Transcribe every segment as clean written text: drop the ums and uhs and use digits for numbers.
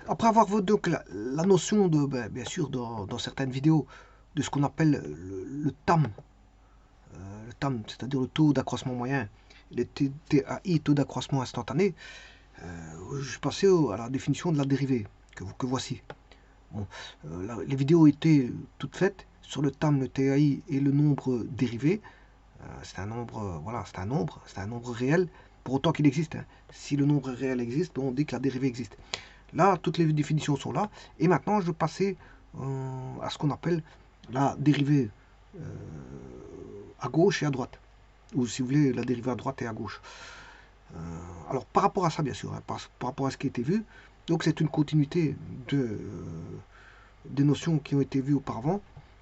Après avoir vu donc la notion de, ben, bien sûr, dans certaines vidéos, de ce qu'on appelle le TAM, c'est-à-dire le taux d'accroissement moyen, les TAI, taux d'accroissement instantané, je suis passé à la définition de la dérivée, que voici. Bon, les vidéos étaient toutes faites sur le TAM, le TAI et le nombre dérivé. C'est un nombre, voilà, c'est un nombre réel, pour autant qu'il existe, hein. Si le nombre réel existe, on dit que la dérivée existe. Là, toutes les définitions sont là. Et maintenant, je vais passer à ce qu'on appelle la dérivée à gauche et à droite. Ou si vous voulez, la dérivée à droite et à gauche. Alors, par rapport à ça, bien sûr, hein, par rapport à ce qui a été vu, donc c'est une continuité des notions qui ont été vues auparavant.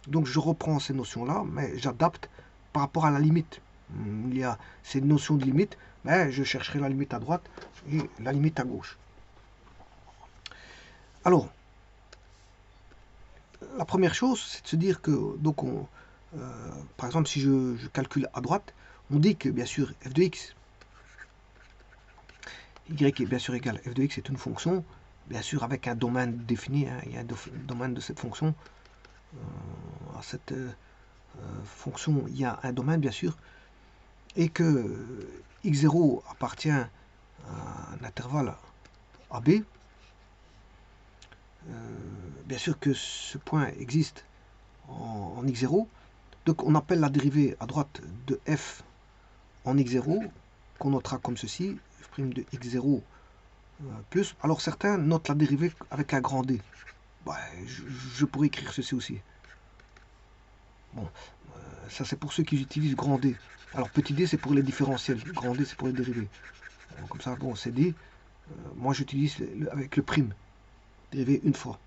Donc, je reprends ces notions-là, mais j'adapte par rapport à la limite. Il y a ces notions de limite, mais je chercherai la limite à droite et la limite à gauche. Alors, la première chose, c'est de se dire que, donc, par exemple, si je calcule à droite, on dit que, bien sûr, f de x, y est bien sûr égal f de x est une fonction, bien sûr, avec un domaine défini, hein, il y a un domaine de cette fonction. À cette fonction, il y a un domaine, bien sûr, et que x0 appartient à un intervalle AB. Bien sûr que ce point existe en x0, donc on appelle la dérivée à droite de f en x0, qu'on notera comme ceci, f' de x0 plus. Alors certains notent la dérivée avec un grand D. Bah, je pourrais écrire ceci aussi. Bon, ça c'est pour ceux qui utilisent grand D. Alors petit d c'est pour les différentiels, grand D c'est pour les dérivés. Comme ça, bon, c'est D. Moi j'utilise avec le prime, dérivé une fois.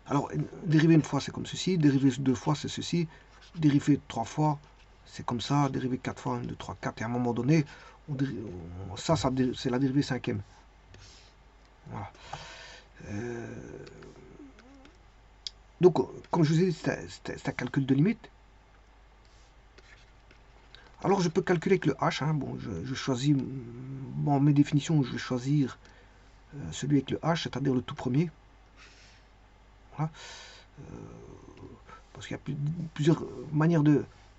Alors, dérivé une fois c'est comme ceci, dérivé deux fois c'est ceci, dérivé trois fois c'est comme ça, dérivé quatre fois, 1, 2, 3, 4, et à un moment donné, ça c'est la dérivée cinquième. Voilà. Donc, comme je vous ai dit, c'est un calcul de limite. Alors, je peux calculer avec le h. Hein. Bon, je choisis, bon, mes définitions, je vais choisir celui avec le h, c'est-à-dire le tout premier. Voilà. Parce qu'il y a plusieurs manières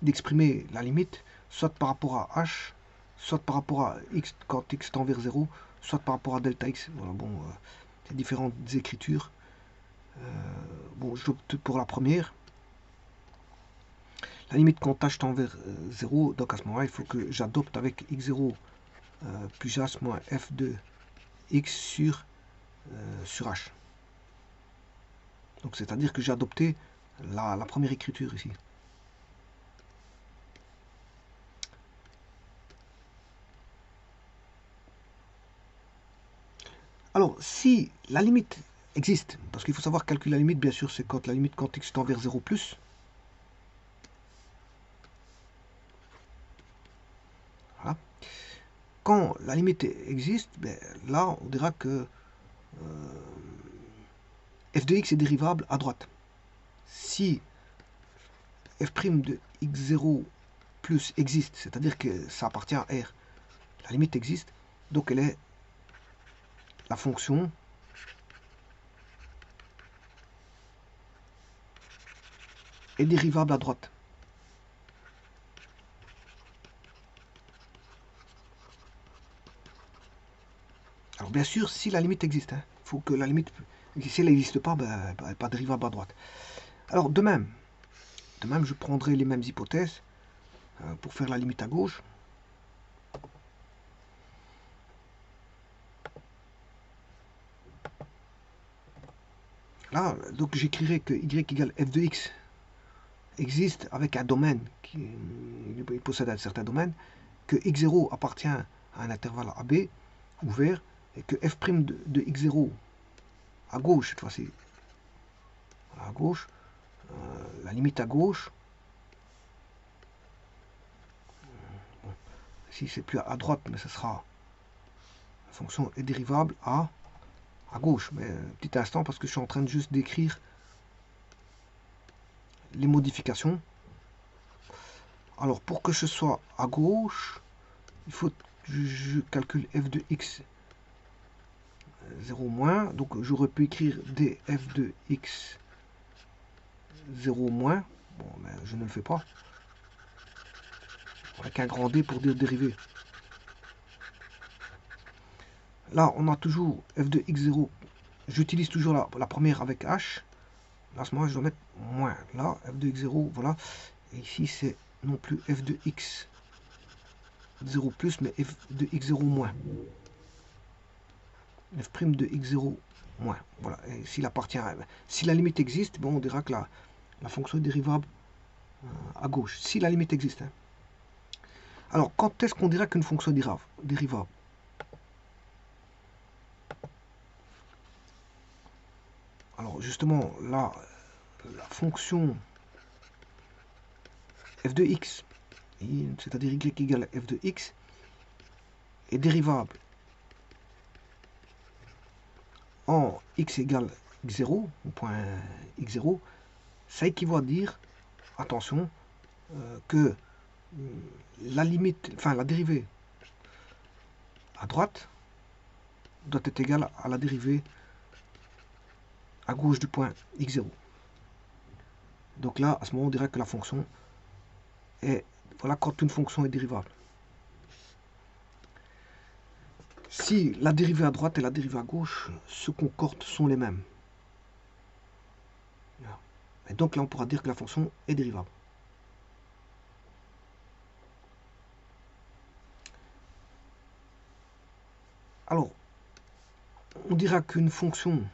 d'exprimer la limite, soit par rapport à h, soit par rapport à x quand x tend vers 0, soit par rapport à delta x. Voilà, bon, c'est différentes écritures. Bon, j'opte pour la première. La limite quand h tend vers 0, donc à ce moment-là, il faut que j'adopte avec x0 plus jas moins f de x sur h. Donc c'est-à-dire que j'ai adopté la première écriture ici. Alors, si la limite existe, parce qu'il faut savoir calculer la limite, bien sûr, c'est quand la limite quand x tend vers 0 plus. Voilà. Quand la limite existe, ben, là, on dira que f de x est dérivable à droite. Si f' de x0 plus existe, c'est-à-dire que ça appartient à R, la limite existe, donc elle est la fonction est dérivable à droite. Alors bien sûr, si la limite existe, il faut que la limite, si elle n'existe pas, ben, elle n'est pas dérivable à droite. Alors de même, je prendrai les mêmes hypothèses pour faire la limite à gauche. Là, donc j'écrirai que y égale f de x existe avec un domaine qui possède un certain domaine, que x0 appartient à un intervalle AB ouvert, et que f' de x0 à gauche, cette fois-ci, à gauche, la limite à gauche, bon, ici c'est plus à droite, mais ce sera la fonction est dérivable à gauche. Mais un petit instant, parce que je suis en train de juste d'écrire les modifications. Alors pour que ce soit à gauche, il faut que je calcule f de x 0 moins. Donc j'aurais pu écrire df de x 0 moins. Bon, mais je ne le fais pas. Avec un grand D pour dire dérivé. Là, on a toujours f de x0. J'utilise toujours la première avec h. Là, à ce moment, je dois mettre moins. Là, f de x0, voilà. Et ici, c'est non plus f de x0 plus, mais f de x0 moins. F' de x0 moins. Voilà. Et s'il appartient si la limite existe, bon, on dira que la fonction est dérivable à gauche. Si la limite existe. Hein. Alors, quand est-ce qu'on dira qu'une fonction est dérivable? Alors, justement, là, la fonction f de x, c'est-à-dire y égale f de x, est dérivable en x égale x0, au point x0, ça équivaut à dire, attention, que la limite, enfin la dérivée à droite doit être égale à la dérivée à gauche du point x0. Donc là, à ce moment, on dirait que la fonction est, voilà, quand une fonction est dérivable. Si la dérivée à droite et la dérivée à gauche se concordent, sont les mêmes. Et donc là, on pourra dire que la fonction est dérivable. Alors, on dira qu'une fonction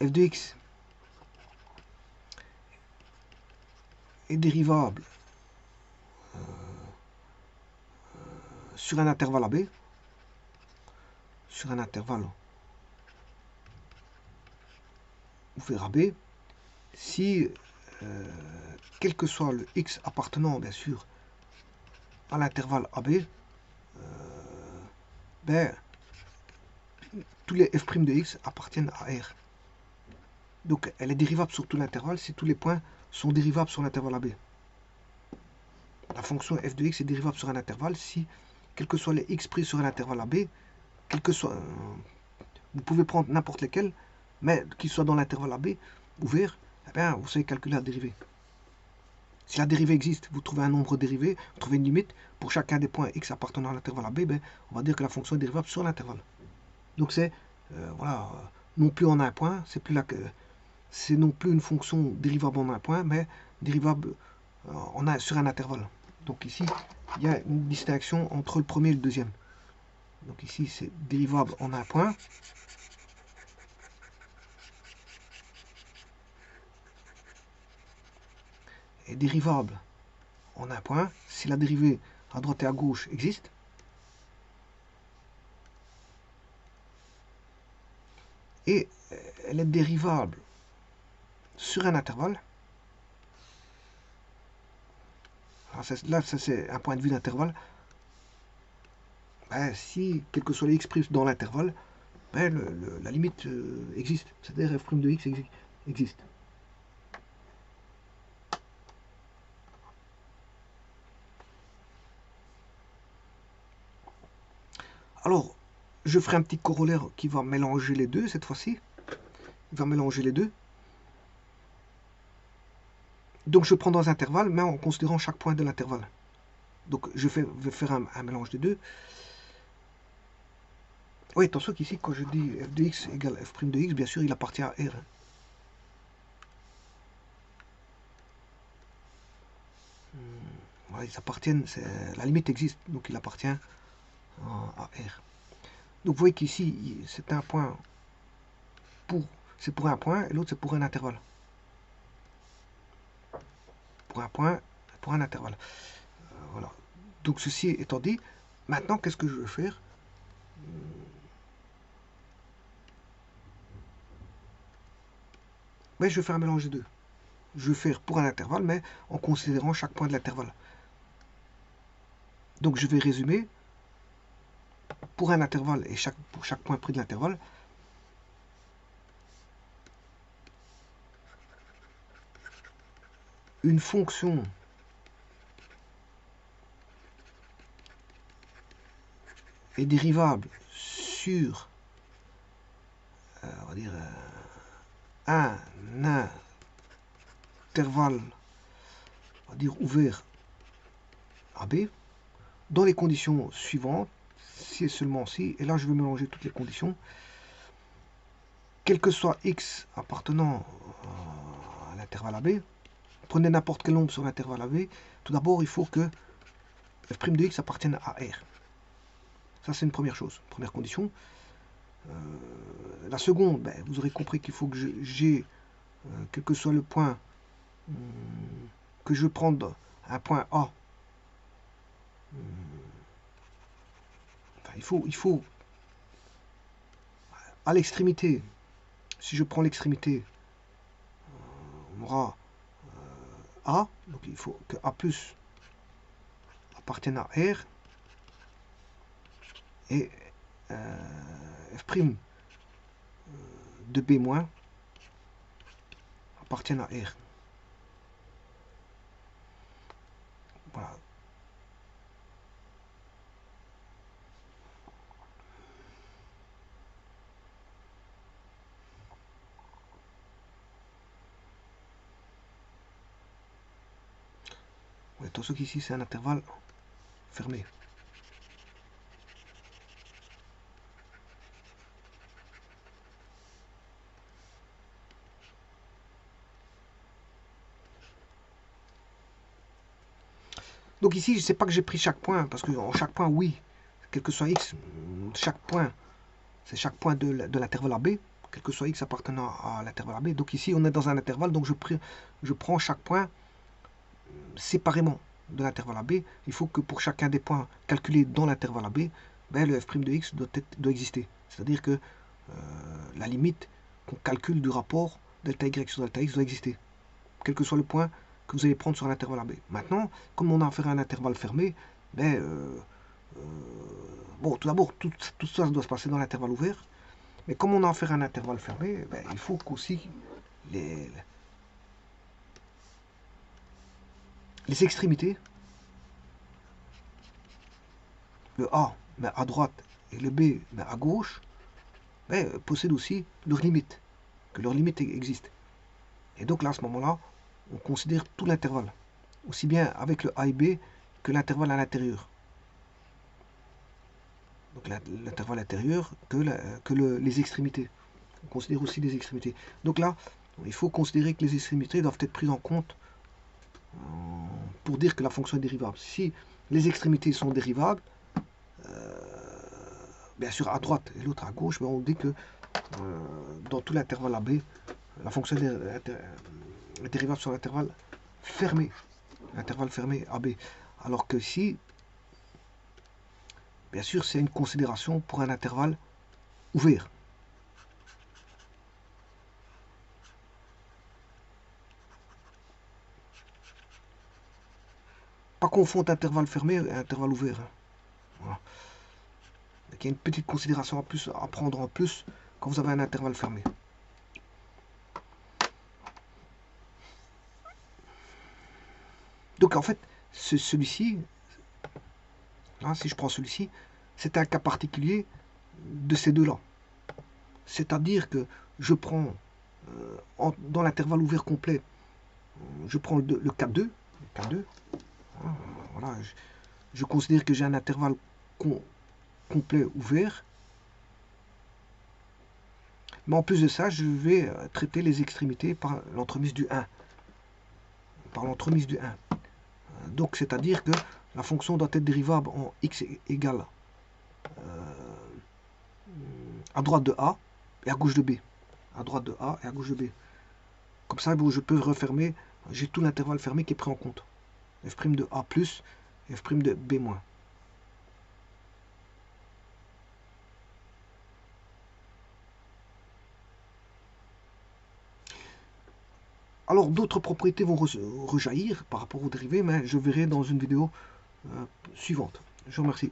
f de x est dérivable sur un intervalle AB, sur un intervalle ouvert AB, si, quel que soit le x appartenant, bien sûr, à l'intervalle AB, ben, tous les f' de x appartiennent à R. Donc, elle est dérivable sur tout l'intervalle si tous les points sont dérivables sur l'intervalle AB. La fonction f de x est dérivable sur un intervalle si, quels que soient les x pris sur un intervalle AB, quel que soit, vous pouvez prendre n'importe lesquels, mais qu'ils soient dans l'intervalle AB ouvert, eh bien, vous savez calculer la dérivée. Si la dérivée existe, vous trouvez un nombre dérivé, vous trouvez une limite, pour chacun des points x appartenant à l'intervalle AB, ben, on va dire que la fonction est dérivable sur l'intervalle. Donc c'est, voilà, non plus en un point, c'est non plus une fonction dérivable en un point, mais dérivable sur un intervalle. Donc ici, il y a une distinction entre le premier et le deuxième. Donc ici, c'est dérivable en un point. Et dérivable en un point si la dérivée à droite et à gauche existe. Et elle est dérivable sur un intervalle. Là, ça c'est un point de vue d'intervalle. Ben, si, quel que soit les x' dans l'intervalle, ben, la limite existe. C'est-à-dire f' de x existe. Alors, je ferai un petit corollaire qui va mélanger les deux cette fois-ci. Il va mélanger les deux. Donc je prends dans un intervalle, mais en considérant chaque point de l'intervalle. Donc je vais faire un mélange des deux. Oui, attention qu'ici, quand je dis f de x égale f' de x, bien sûr, il appartient à R. Voilà, ils appartiennent, la limite existe, donc il appartient à R. Donc vous voyez qu'ici, c'est un point c'est pour un point, et l'autre c'est pour un intervalle. Pour un point, pour un intervalle. Voilà. Donc ceci étant dit, maintenant qu'est-ce que je veux faire? Ben, je vais faire un mélange des deux. Je vais faire pour un intervalle, mais en considérant chaque point de l'intervalle. Donc je vais résumer pour un intervalle et pour chaque point pris de l'intervalle. Une fonction est dérivable sur, on va dire, un intervalle, on va dire, ouvert AB, dans les conditions suivantes, si et seulement si, et là je vais mélanger toutes les conditions, quel que soit x appartenant à l'intervalle AB, prenez n'importe quel nombre sur l'intervalle AB, tout d'abord il faut que f' de x appartienne à R. Ça c'est une première chose, première condition. La seconde, ben, vous aurez compris qu'il faut que j'ai, quel que soit le point, que je prenne un point A, enfin, il faut à l'extrémité, si je prends l'extrémité, on aura A, donc il faut que A plus appartienne à R, et f' de B- appartiennent à R. Voilà. Ouais, attention qu'ici c'est un intervalle fermé. Donc ici, je ne sais pas que j'ai pris chaque point, parce que en chaque point, oui, quel que soit x, chaque point, c'est chaque point de l'intervalle AB, quel que soit x appartenant à l'intervalle AB. Donc ici, on est dans un intervalle, donc je prends chaque point séparément de l'intervalle AB. Il faut que pour chacun des points calculés dans l'intervalle AB, ben, le f' de x doit exister. C'est-à-dire que la limite qu'on calcule du rapport delta y sur delta x doit exister, quel que soit le point que vous allez prendre sur l'intervalle AB. Maintenant, comme on a affaire à un intervalle fermé, ben, bon, tout d'abord, tout ça doit se passer dans l'intervalle ouvert. Mais comme on a affaire à un intervalle fermé, ben, il faut qu'aussi les extrémités, le A ben, à droite et le B ben, à gauche, ben, possèdent aussi leurs limites, que leurs limites existent. Et donc là, à ce moment-là, on considère tout l'intervalle, aussi bien avec le A et B que l'intervalle à l'intérieur. Donc l'intervalle intérieur que les extrémités. On considère aussi les extrémités. Donc là, il faut considérer que les extrémités doivent être prises en compte pour dire que la fonction est dérivable. Si les extrémités sont dérivables, bien sûr à droite et l'autre à gauche, mais on dit que dans tout l'intervalle AB, la fonction est dérivable sur l'intervalle fermé AB. Alors que si, bien sûr, c'est une considération pour un intervalle ouvert. Pas confondre intervalle fermé et intervalle ouvert. Voilà. Donc, il y a une petite considération en plus à prendre en plus quand vous avez un intervalle fermé. Donc en fait, celui-ci, là, si je prends celui-ci, c'est un cas particulier de ces deux-là. C'est-à-dire que je prends, dans l'intervalle ouvert complet, je prends le K2, voilà, je considère que j'ai un intervalle complet ouvert. Mais en plus de ça, je vais traiter les extrémités par l'entremise du 1. Donc, c'est-à-dire que la fonction doit être dérivable en x égale à droite de A et à gauche de B. À droite de A et à gauche de B. Comme ça, je peux refermer, j'ai tout l'intervalle fermé qui est pris en compte. f' de A plus et f' de B moins. Alors d'autres propriétés vont rejaillir par rapport aux dérivés, mais je verrai dans une vidéo suivante. Je vous remercie.